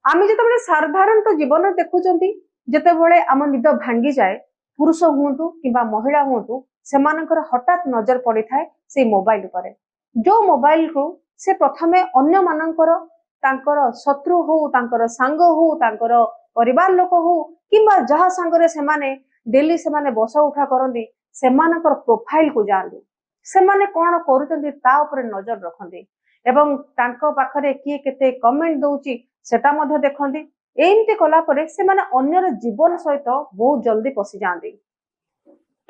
आम जो साधारणतः जीवन देखुं जिते आम निद भांगी जाए पुरुष हूँ कि महिला हूँ से हठात नजर पड़ी था से मोबाइल पर जो मोबाइल को से प्रथमे अन्य मानकर शत्रु हो सांग हो परिवार लोक हो कि जहाँ सांगरे से डेली से बस उठा करती से प्रोफाइल को जाती से कौन कर नजर रखती एवं पाखरे किए केते कमेंट दौची सेटा मध्य देखती एमती कला परे से माने अन्यर जीवन सहित बहुत जल्दी पशि जाती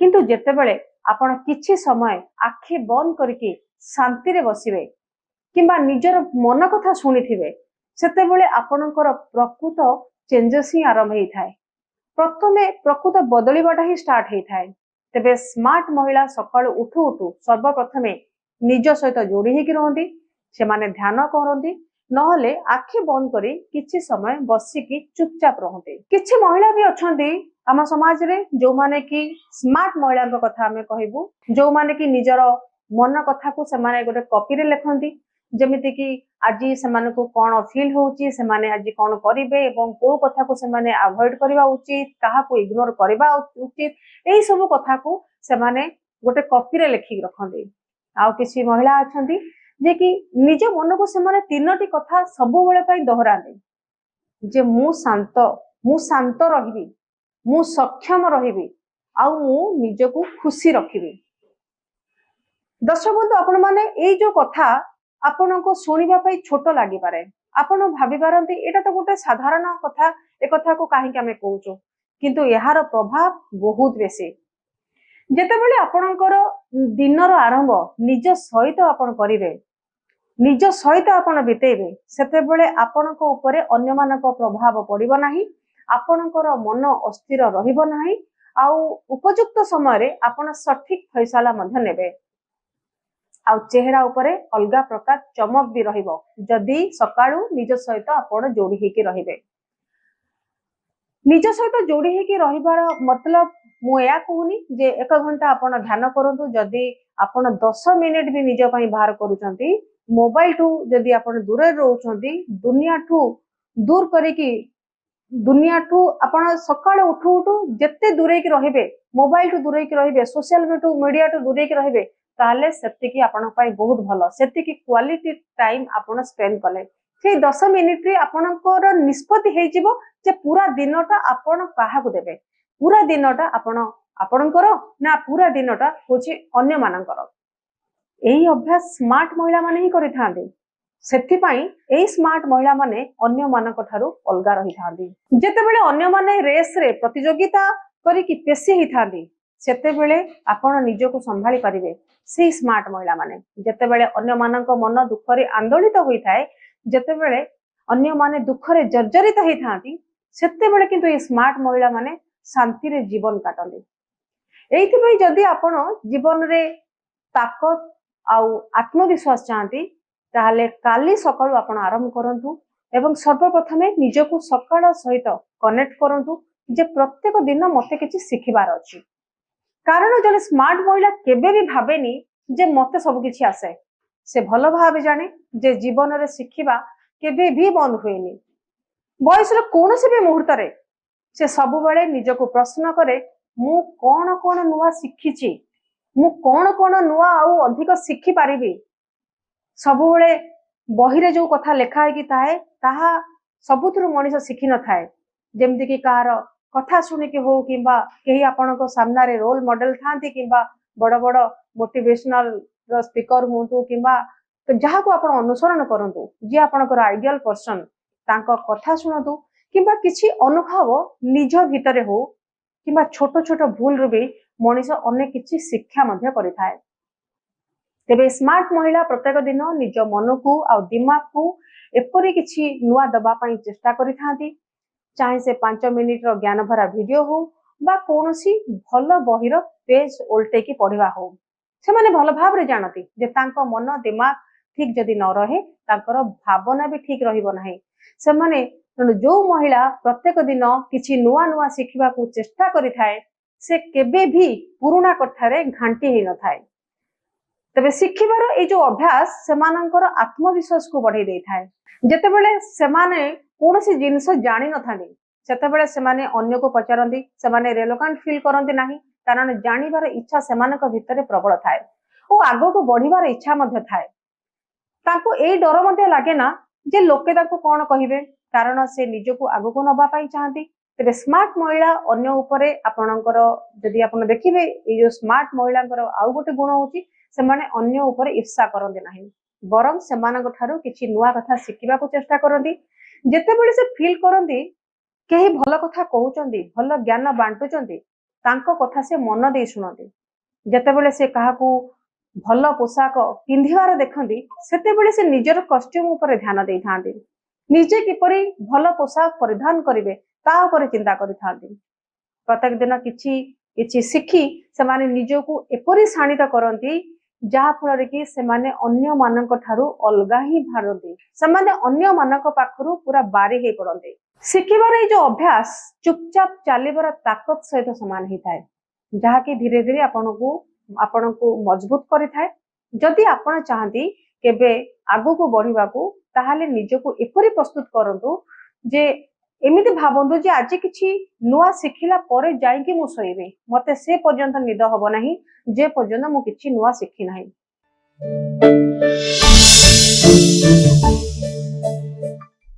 किंतु जेतेबेले आपण किछि समय आखि बंद करके शांति रे बसिबे किंबा निजर मन कथा शुणिथिबे सेतेबेले आपणकर प्रकृत चेंजेस ही आरंभ होई थाए प्रथमे प्रकृत बदलिबाटा ही स्टार्ट होई थाए तेबे स्मार्ट महिला सकाळ उठू उठू सर्वप्रथमे निज सहित जोड़ी होकी रहती से माने ध्यान करती नहले आखि बंद करी किछि समय बसिकी चुपचाप रहते किछि महिला भी अछंती आम समाज रे जो माने कि स्मार्ट महिला कथा आमे कहबू जो माने कि निजर मन कथा को से माने गोटे कॉपी रे लिखंती जेमिति कि आज से कौन फील होची से माने आज कौन करिवे एवं को कथा को से माने अवॉइड करबा उचित कहा को इग्नोर करबा उचित एही सब कथा को से माने गोटे कॉपी रे लिखि रखंती आउ किछि महिला अछंती जे कि निज मन को से माने तीनोटी कथा सब बेले पई दोहराते जे मु शांत रहिबी मु सक्षम रहिबी आउ मु निजको खुशी रखिबी दर्शक बंधु आपण माने एई जो कथा आपण को सुनिबा पई छोट लागि पारे आपण भाबी पारंती एटा तो गोटे साधारण कथा ए कथा को काहे हमें कहूचो किंतु यार प्रभाव बहुत बेसी जेतेबेले आपणकर दिनर आरंभ निज सहित आपण करिवे निज सहित आपण बितेबे सेतेबेले आपणक उपरे अन्य मानक प्रभाव पड़िबो नाही आपणकर मन अस्थिर रहिबो नाही आउ उपयुक्त समय रे आपण सठिक फैसला मध्ये नेबे आउ चेहरा उपरे अलगा प्रकार चमक भी रहिबो जदि सकाळू निज सहित आपण जोड़ी हेकी रहिबे निज सहित जोड़ी हेकी रहिबार मतलब मु या कहूनी जे 1 घंटा आपण ध्यान करंतु जदि आपण 10 मिनिट भी निज पई बाहर करूचंती मोबाइल ठू जदि आपण दूर रहउचंती दुनिया ठू दूर करिकी दुनिया ठू आपण सकाळ उठू उठू जत्ते दूरे की रहिबे मोबाइल ठू दूरे की रहिबे सोशल मीडिया ठू दूरे की रहिबे ताले सेतिकी आपण पई बहुत भलो सेतिकी क्वालिटी टाइम आपण स्पेंड कले से 10 मिनिट रे आपणकर निष्पत्ति हे जिवो जे पूरा दिनटा आपण काहा को देबे पूरा दिनटा आपणकर ना पूरा दिनटा होची अन्य मानकर एही अभ्यास स्मार्ट महिला माने ही करिथांदे सेति पई एही स्मार्ट महिला माने अन्य मानक ठारू अलगा रही थांदी जेतेबेले अन्य माने रेस रे प्रतियोगिता करी कि पेशी ही थांदी सेतेबेले आपण निजको संभाली परिबे से स्मार्ट महिला माने जेतेबेले अन्य मानक मन दुख रे आंदोलित होई थाए जेतेबेले अन्य माने दुख रे जर्जरित होई थांती सेतेबेले किंतु ए स्मार्ट महिला माने शांति रे जीवन काटले एइथि पई जदी आपण जीवन रे ताकत आउ आत्मविश्वास चाहती ताहले काली सकाळू आपण आरंभ करंतु एवं सर्वप्रथमे निजको सकाळ सहित कनेक्ट करंतु जे प्रत्येक दिन मते किछि सिखिबार अछि कारण जने स्मार्ट महिला केबे भी भाबेनी जे मते सब किछि आसे से भलो भाबे जाने जे जीवन रे सिखिबा केबे भी बंद होएनी बयस रे कोनोसे भी मुहूर्त रे से सब बेले निजको प्रश्न करे मु कोन कोन नुवा सिखिछि मु कोन कोन नुवा आउ अधिक सिखि पारिबी सब बेले बही रे जो कथा लेखा है कि ताहा सबुथुरु मनीष सिखि न थाए जेमति कि कार कथा सुनिकी हो किंबा केही आपनको सामना रे रोल मॉडल थांती किंबा बड़ बड़ मोटिवेशनल स्पीकर हुंतु किंबा जहा को आपण अनुसरण करंतु जे आपनकर आइडियल पर्सन तांको कथा सुनतु किंबा किछि अनुभव निज भितरे हो किंबा छोट छोट भूल रु भी मनीष अनेक किछि शिक्षा मध्य करिथाए तेबे स्मार्ट महिला प्रत्येक दिन निज मन को आ दिमाग को एपरि किछि नुआ दबा पई चेष्टा करिथांती चाहे से 5 मिनिट रो ज्ञान भरा वीडियो हो बा कोनोसी भलो बहिर पेज उल्टे की पढ़िबा हो से माने भलो भाव रे जानती जे तांको मन दिमाग ठीक जदी न रहे तांकर भावना भी ठीक रहिबो नाही से माने जो महिला प्रत्येक दिन किछि नुआ नुआ सिखिबा को चेष्टा करिथाए से केबे भी पुराना कथारे घांटी हे न थाए तबे शिखिबार ए जो अभ्यास सेमानंकर आत्मविश्वास को बढ़ाई देई थाए जेतेबेले सेमाने कौन जिनस जानी न था सेतेबेले सेमाने अन्य को पचारती सेमाने रेलोकांट फील करती नहीं कारण जानिबार इच्छा सेमानक भितर प्रबल थाए और आगो को बढ़िबार इच्छा मध्य थाए ताको ए डर मध्य लागे ना जे लोके ताको कौन कहिबे कारण से निजको आगो को नबा पाई चाहती तेरे स्मार्ट महिला अन्य उपरे आपणकर जदि आपण देखिबे ए जो स्मार्ट महिलांकर आउ गोटे गुण होची सेमाने अन्य उपरे ईर्ष्या करंती नाही बरं सेमानक ठारू किछि नुआ कथा शिखिबा को चेष्टा करंती जेतेबेले से फील करंती केही भल कथा कहउचंदी भल ज्ञान बांटुचंदी तांको कथा से मन दे सुनंती जेतेबेले से काहाकू भल पोशाक पिंधिबार देखंती सेतेबेले से निजर कॉस्ट्यूम ऊपर ध्यान देई थांती निजे किपरि भल पोशाक परिधान करिवे ता ऊपर चिंता करि थांती प्रत्येक दिन किछि किछि शिखी सेमाने निजको एपरि शाणित करंती जहा फल कि सेमाने अन्य मानक ठारू अलगा ही भारती सेमाने अन्य मानक पाखरु पूरा बारी हे पड़ते शिखिबार जो अभ्यास चुपचाप चलीबार ताकत सहित समान ही थाए जहाँकि धीरे धीरे आपनको मजबूत करि थाए जदि आपण चाहती केबे आगु को बढ़िबा को ताहाले निजको एपरि प्रस्तुत करंतु जे एमिति भाबंतु जे आज किछि नुआ शिखिला परे जाई कि मु सोइबे मते से पर्यंत निद हबो नाही जे पर्यंत मु किछि नुआ शिखि नाही।